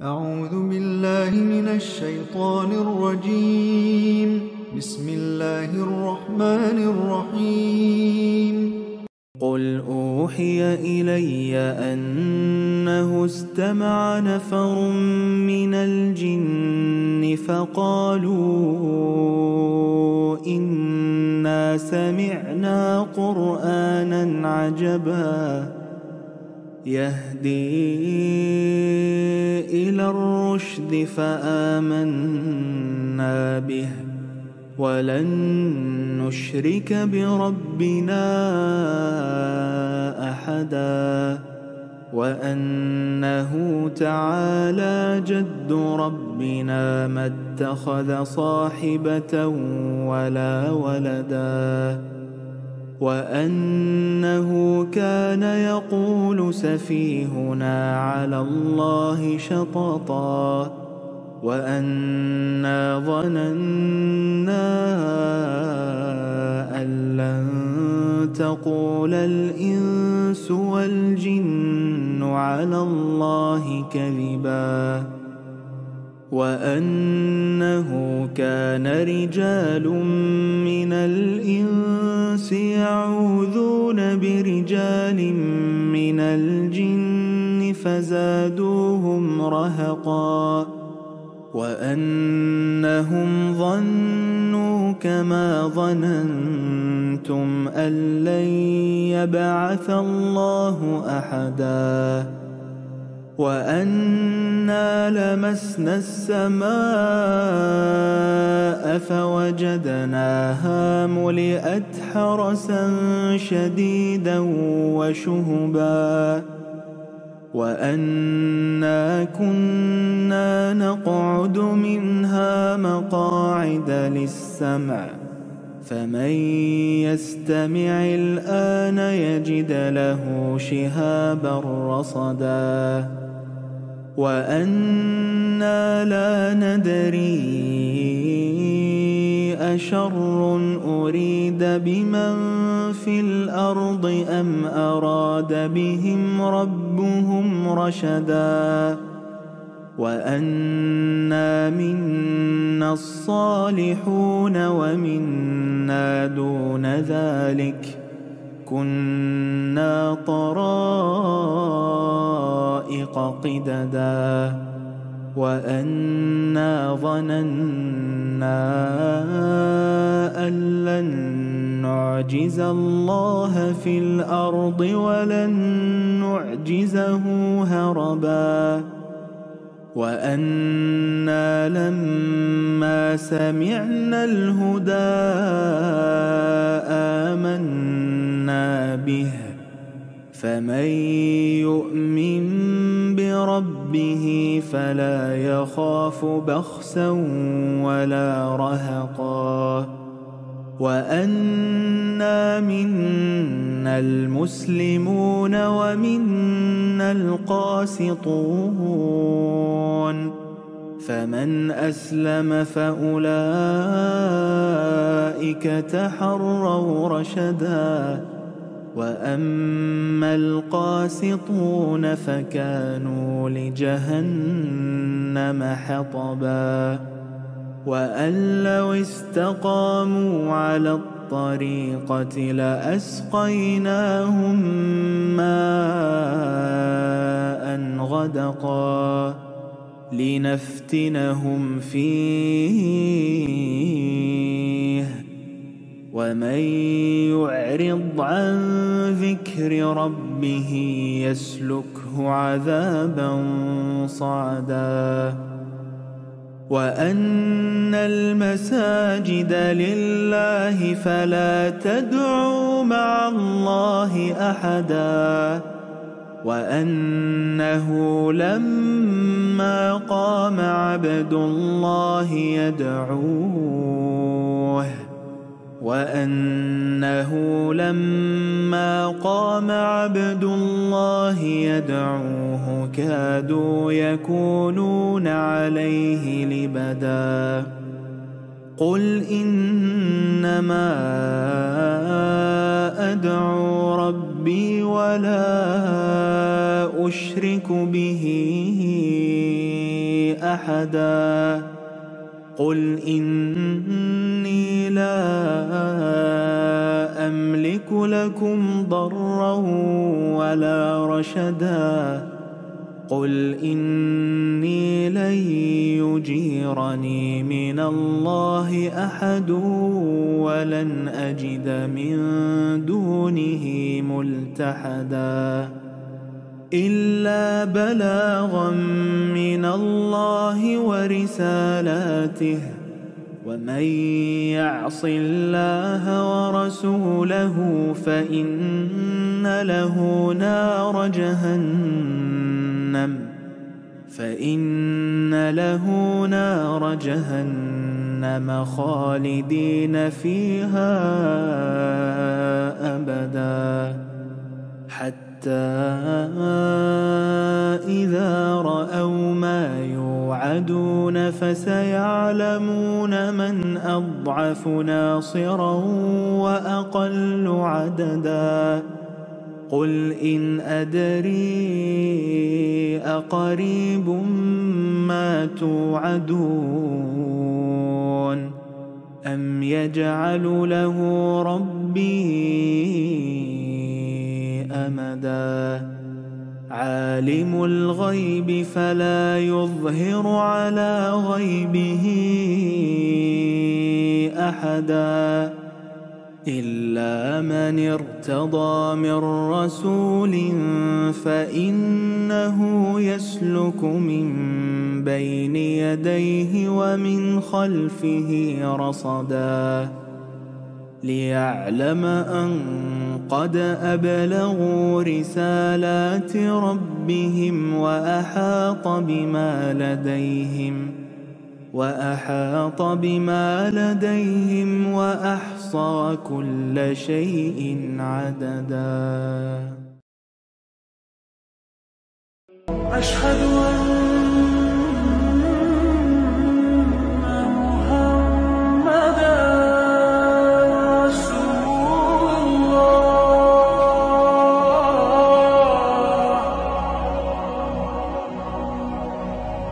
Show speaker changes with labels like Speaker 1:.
Speaker 1: أعوذ بالله من الشيطان الرجيم. بسم الله الرحمن الرحيم.
Speaker 2: قل أوحي إلي أنه استمع نفر من الجن فقالوا إنا سمعنا قرآنا عجبا يهدي إلى الرشد فآمنا به ولن نشرك بربنا أحدا وأنه تعالى جد ربنا ما اتخذ صاحبة ولا ولدا وأنه كان يقول سفيهنا على الله شططا وأنا ظننا أن لن تقول الإنس والجن على الله كذبا وأنه كان رجال من الإنس يعوذون برجال من الجن فزادوهم رهقا وأنهم ظنوا كما ظننتم أن لن يبعث الله أحدا وأنا لمسنا السماء فوجدناها ملئت حرسا شديدا وشهبا وأنا كنا نقعد منها مقاعد للسمع فمن يستمع الآن يجد له شهابا رصدا وأنا لا ندري أشر أريد بمن في الأرض أم أراد بهم ربهم رشدا وأنا منا الصالحون ومنا دون ذلك كنا طرائق قددا وأنا ظننا أن لن نعجز الله في الأرض ولن نعجزه هربا وأنا لما سمعنا الهدى آمنا به فمن يؤمن بربه فلا يخاف بخسا ولا رهقا وأنا منا المسلمون ومنا القاسطون فمن أسلم فأولئك تحروا رشدا وأما القاسطون فكانوا لجهنم حطبا وأن لو استقاموا على الطريقة لأسقيناهم ماء غدقا لنفتنهم فيه ومن يعرض عن ذكر ربه يسلكه عذابا صعدا وأن المساجد لله فلا تدعوا مع الله أحدا وأنه لما قام عبد الله يدعوه وأنه لما قام عبد الله يدعوه كادوا يكونون عليه لبدا قل إنما أدعو ربي ولا أشرك به أحدا قل إني لا أملك لكم ضرا ولا رشدا قل إني لن يجيرني من الله أحد ولن أجد من دونه ملتحدا إلا بلاغا من الله ورسالاته ومن يعص الله ورسوله فإن له نار جهنم خالدين فيها أبدا حتى إذا رأوا ما يوعدون فسيعلمون من أضعف ناصرا وأقل عددا قل إن أدري أقريب ما توعدون أم يجعل له ربي أمدا عالم الغيب فلا يظهر على غيبه أحدا إلا من ارتضى من رسول فإنه يسلك من بين يديه ومن خلفه رصدا ليعلم أن قد أبلغوا رسالات ربهم وأحاط بما لديهم وأحصى كل شيء عددا أشهد أن